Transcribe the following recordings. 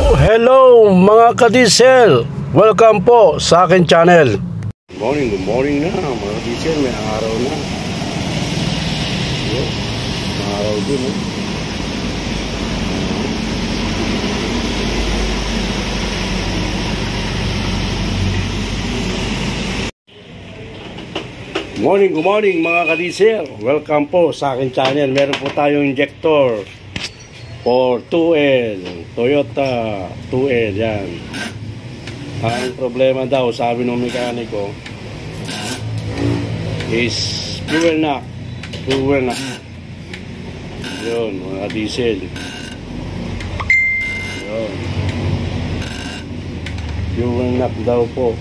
Hello mga ka-diesel! Welcome po sa akin channel. Good morning na mga ka-diesel, may araw na. May araw din Good morning mga ka-diesel. Welcome po sa akin channel. Meron po tayong injector for 2L, Toyota 2L yan. Ang problema daw, sabi ng mekaniko, is fuel knock. Yun, mga diesel. Yun. Fuel knock daw po.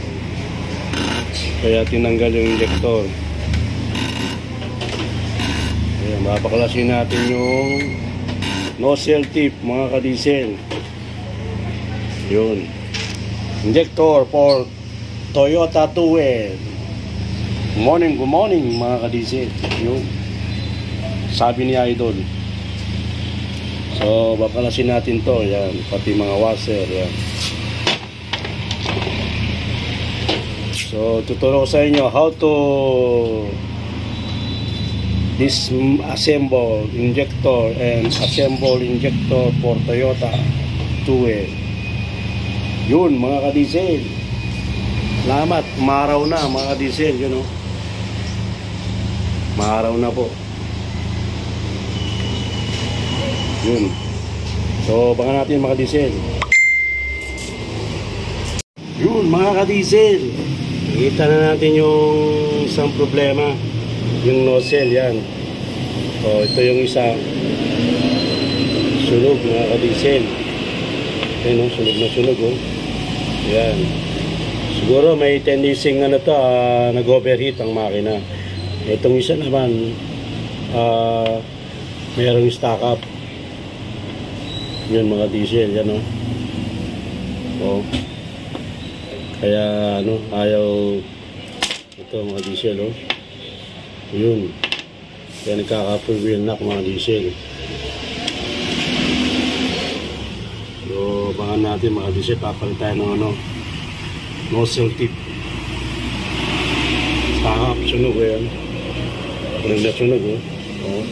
Kaya tinanggal yung injector. Ayan, mapaklasin natin yung nozzle tip mga ka-diesel. Yun. Injector for Toyota 2L. Good morning mga ka-diesel. Yun. Sabi ni Idol. So, bapaklasin natin to. Yan. Pati mga washer. Yan. So, tuturo sa inyo how to disassemble injector and assemble injector for Toyota 2L. Yun mga ka-diesel. Salamat, maaraw na mga ka-diesel, yun o. Maaraw na po. Yun. So, baka natin mga ka-diesel. Yun mga ka-diesel. Kita na natin yung isang problema. Yung nozzle yan. So ito yung isa. Sunog mga ka-diesel. Ayan o, sunog na sunog o. Yan. Siguro may tendency na to, nag-overheat ang makina. Itong isa naman, mayroong stock up. Yun mga diesel, yan o. So, kaya ano, ayaw ito mga diesel o. Yun. Kaya nagkaka-fuel knock mga diesel. So, baka natin mga diesel, papalit tayo ng ano, nozzle tip. Stock up, sunog o yan. Sunog na sunog o. O.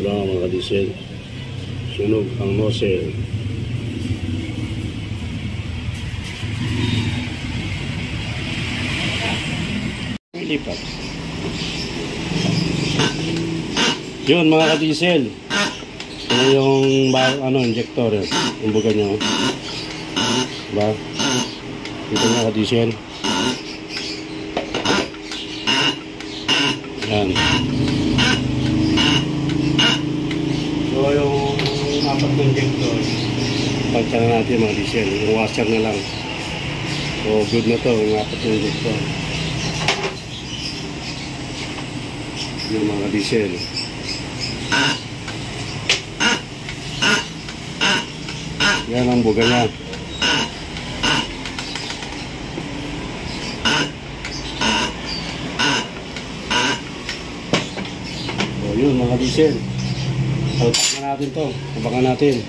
Wala mga diesel. Sunog ang nozzle. Lipat. Yun mga ka-diesel. Ito yung ano, injector yun. Yung buga nyo. Diba? Ito mga ka-diesel. Yan. So yung apat na injector, pagka na natin mga diesel. Yung washer na lang. So good na to yung apat na injector. Yung mga diesel. Yan ang buga niya. So yun mga diesel. Salpak na natin to. Tabakan natin.